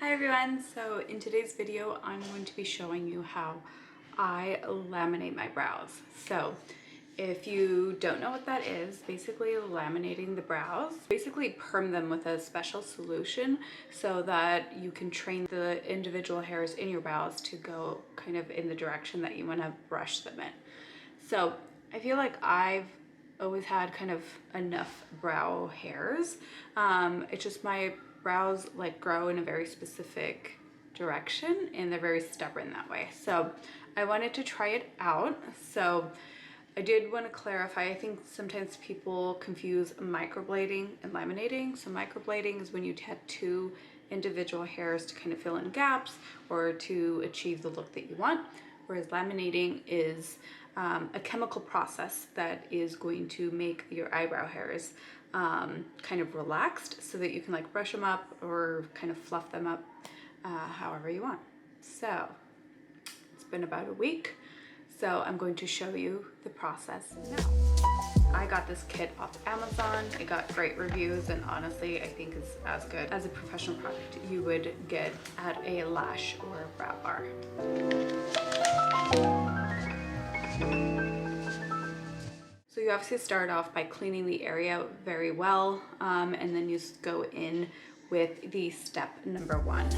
Hi everyone, so in today's video I'm going to be showing you how I laminate my brows. So if you don't know what that is, basically laminating the brows, basically perm them with a special solution so that you can train the individual hairs in your brows to go kind of in the direction that you want to brush them in. So I feel like I've always had kind of enough brow hairs. It's just my brows like grow in a very specific direction and they're very stubborn that way. So I wanted to try it out. So I did want to clarify, I think sometimes people confuse microblading and laminating. So microblading is when you tattoo individual hairs to kind of fill in gaps or to achieve the look that you want, whereas laminating is a chemical process that is going to make your eyebrow hairs kind of relaxed so that you can like brush them up or kind of fluff them up however you want. So it's been about a week, so I'm going to show you the process now. I got this kit off Amazon. It got great reviews and honestly I think it's as good as a professional product you would get at a lash or a brow bar. So you obviously start off by cleaning the area very well, and then you just go in with the step number 1.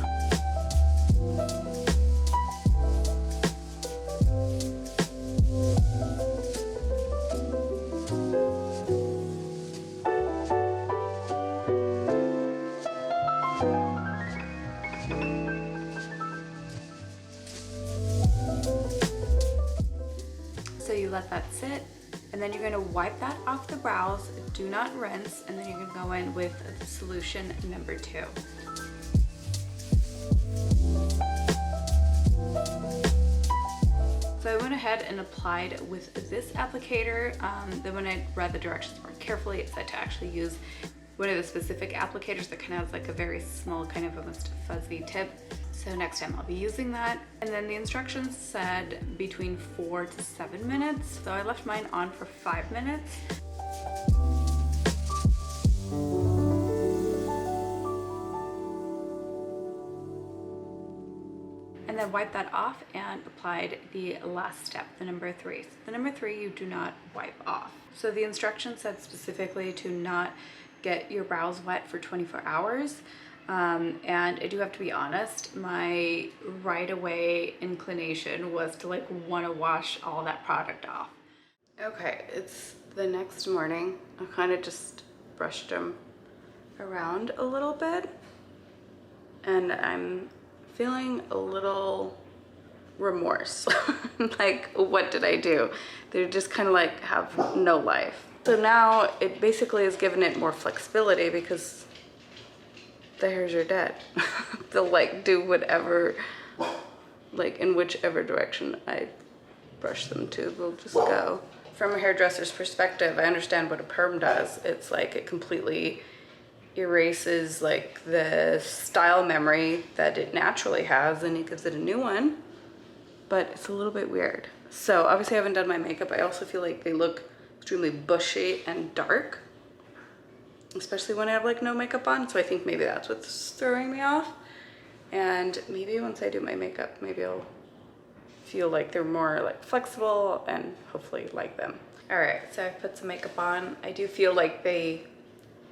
So you let that sit, and then you're going to wipe that off the brows. Do not rinse, and then you're going to go in with solution number 2. So I went ahead and applied with this applicator. Then when I read the directions more carefully, it said to actually use one of the specific applicators that kind of has like a very small, kind of almost fuzzy tip. So next time I'll be using that. And then the instructions said between 4 to 7 minutes. So I left mine on for 5 minutes. And then wipe that off and applied the last step, the number 3. So the number 3 you do not wipe off. So the instructions said specifically to not get your brows wet for 24 hours. And I do have to be honest, my right away inclination was to like want to wash all that product off. Okay, it's the next morning. I kind of just brushed them around a little bit and I'm feeling a little remorse. Like, what did I do? They just kind of like have no life. So now it basically has given it more flexibility because the hairs are dead. They'll like do whatever, like in whichever direction I brush them to, they'll just go. From a hairdresser's perspective, I understand what a perm does. It's like it completely erases like the style memory that it naturally has and it gives it a new one, but it's a little bit weird. So obviously I haven't done my makeup. I also feel like they look extremely bushy and dark, especially when I have like no makeup on. So I think maybe that's what's throwing me off. And maybe once I do my makeup, maybe I'll feel like they're more like flexible and hopefully like them. All right, so I've put some makeup on. I do feel like they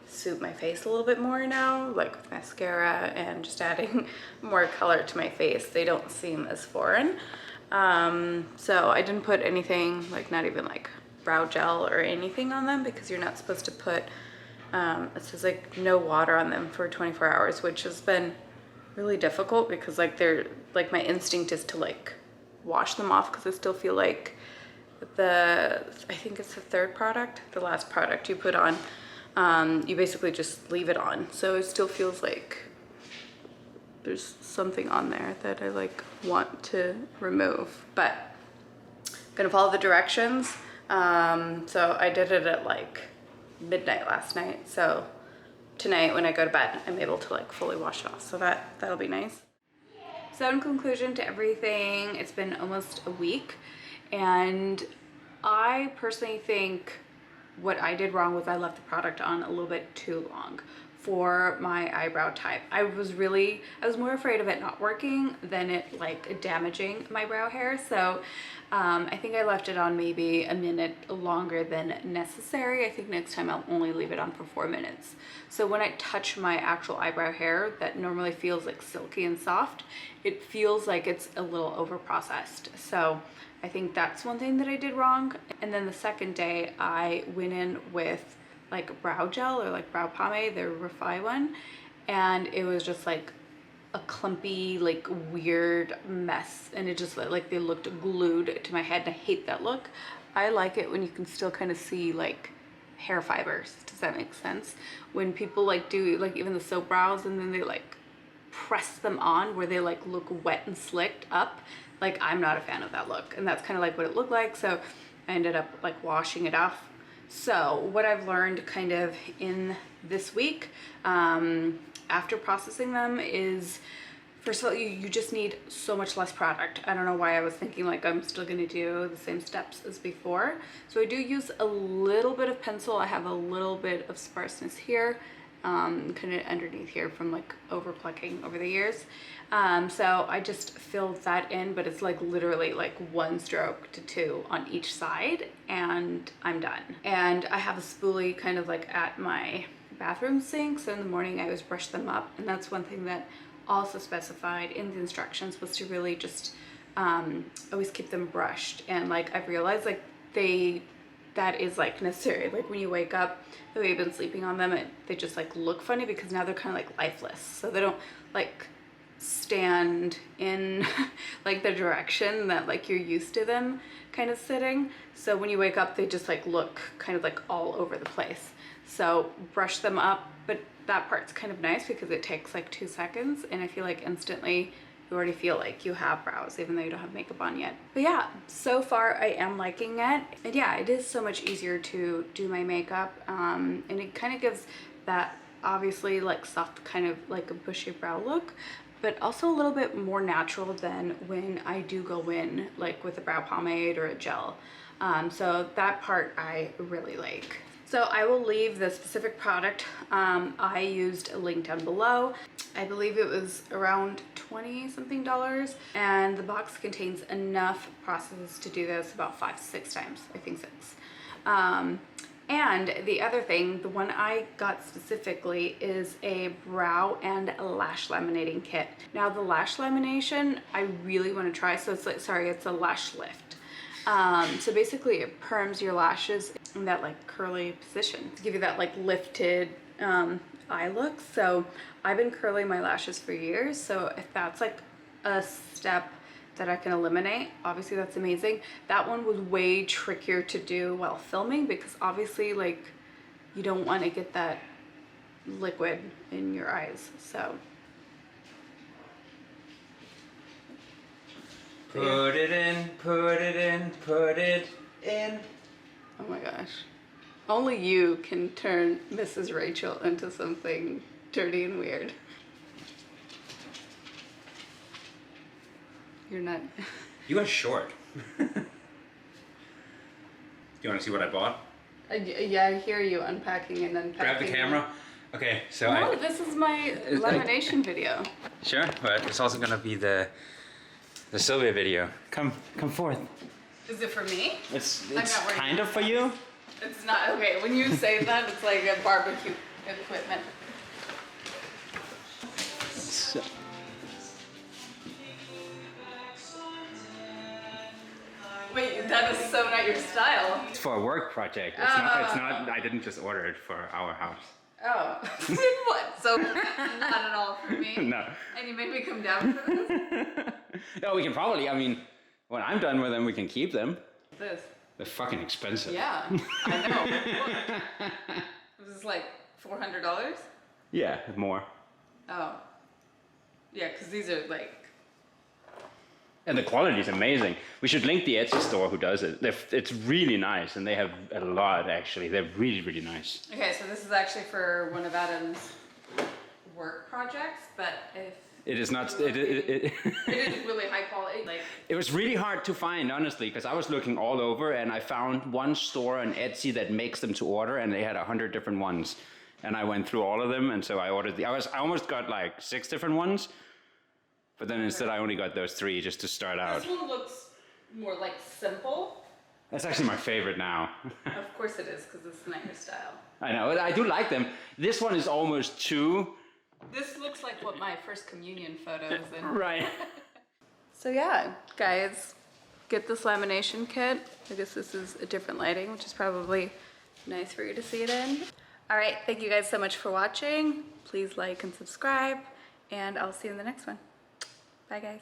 suit my face a little bit more now, like with mascara and just adding more color to my face. They don't seem as foreign. So I didn't put anything, like not even like brow gel or anything on them because you're not supposed to put, it says like no water on them for 24 hours, which has been really difficult because like they're like, my instinct is to like wash them off because I still feel like I think it's the third product, the last product you put on, you basically just leave it on. So it still feels like there's something on there that I like want to remove, but I'm gonna follow the directions. So I did it at like midnight last night. So tonight when I go to bed, I'm able to like fully wash it off. So that'll be nice. So in conclusion to everything, it's been almost a week and I personally think what I did wrong was I left the product on a little bit too long. for my eyebrow type. I was more afraid of it not working than it like damaging my brow hair. So I think I left it on maybe a minute longer than necessary. I think next time I'll only leave it on for 4 minutes. So when I touch my actual eyebrow hair that normally feels like silky and soft, it feels like it's a little over processed. So I think that's one thing that I did wrong. And then the second day I went in with like brow gel or like brow pomade, the Refi one, and it was just like a clumpy, like weird mess, and it just like they looked glued to my head, and I hate that look. I like it when you can still kind of see like hair fibers. Does that make sense? When people like do like even the soap brows and then they like press them on where they like look wet and slicked up, like I'm not a fan of that look, and that's kind of like what it looked like. So I ended up like washing it off. So what I've learned kind of in this week after processing them is, first of all, you just need so much less product. I don't know why I was thinking like I'm still going to do the same steps as before. So I do use a little bit of pencil. I have a little bit of sparseness here, kind of underneath here from like over plucking over the years. So I just filled that in, but it's like literally like 1 stroke to 2 on each side, and I'm done. And I have a spoolie kind of like at my bathroom sink, so in the morning I always brush them up, and that's one thing that also specified in the instructions was to really just always keep them brushed. And like I've realized like that is like necessary. Like when you wake up, the way you've been sleeping on them, they just like look funny because now they're kind of like lifeless, so they don't like stand in like the direction that like you're used to them kind of sitting. So when you wake up, they just like look kind of like all over the place. So brush them up, but that part's kind of nice because it takes like 2 seconds, and I feel like instantly you already feel like you have brows even though you don't have makeup on yet. But yeah, so far I am liking it, and yeah, it is so much easier to do my makeup, and it kind of gives that obviously like soft kind of like a bushy brow look, but also a little bit more natural than when I do go in like with a brow pomade or a gel. So that part I really like. So I will leave the specific product I used a link down below. I believe it was around $20 something, and the box contains enough processes to do this about 5 to 6 times, I think 6. And the other thing, the one I got specifically is a brow and lash laminating kit. Now the lash lamination I really want to try. So it's like, sorry, it's a lash lift. So basically it perms your lashes in that like curly position to give you that like lifted eye look. So I've been curling my lashes for years, so if that's like a step that I can eliminate, obviously that's amazing. That one was way trickier to do while filming because obviously like you don't want to get that liquid in your eyes. So put it in, put it in, put it in. Oh my gosh. Only you can turn Mrs. Rachel into something dirty and weird. You're not. You are short. You want to see what I bought? Yeah, I hear you unpacking and unpacking. Grab the camera. Okay, so no, this is my lamination video. Sure, but it's also gonna be the Sylvia video. Come forth. Is it for me? It's kind of for you. It's not. Okay, when you say that, it's like a barbecue equipment. So. Wait, that is so not your style. It's for a work project. It's not. I didn't just order it for our house. Oh. What? So not at all for me? No. And you made me come down for this? No, we can probably. I mean, when I'm done with them, we can keep them. This. They're fucking expensive. Yeah, I know. This is like $400? Yeah, more. Oh. Yeah, because these are like... And the quality is amazing. We should link the Etsy store who does it. It's really nice, and they have a lot, actually. They're really, really nice. Okay, so this is actually for one of Adam's work projects, but if... It is not... It is really high quality. Like, it was really hard to find, honestly, because I was looking all over, and I found one store on Etsy that makes them to order, and they had 100 different ones. and I went through all of them, and so I ordered I almost got like 6 different ones, but then instead I only got those 3 just to start out. This one looks more like simple. That's actually my favorite now. Of course it is, because it's not your style. I know, I do like them. This one is almost too... This looks like what my first communion photo is in. Right. So yeah, guys, get this lamination kit. I guess this is a different lighting, which is probably nice for you to see it in. All right, thank you guys so much for watching. Please like and subscribe, and I'll see you in the next one. Bye, guys.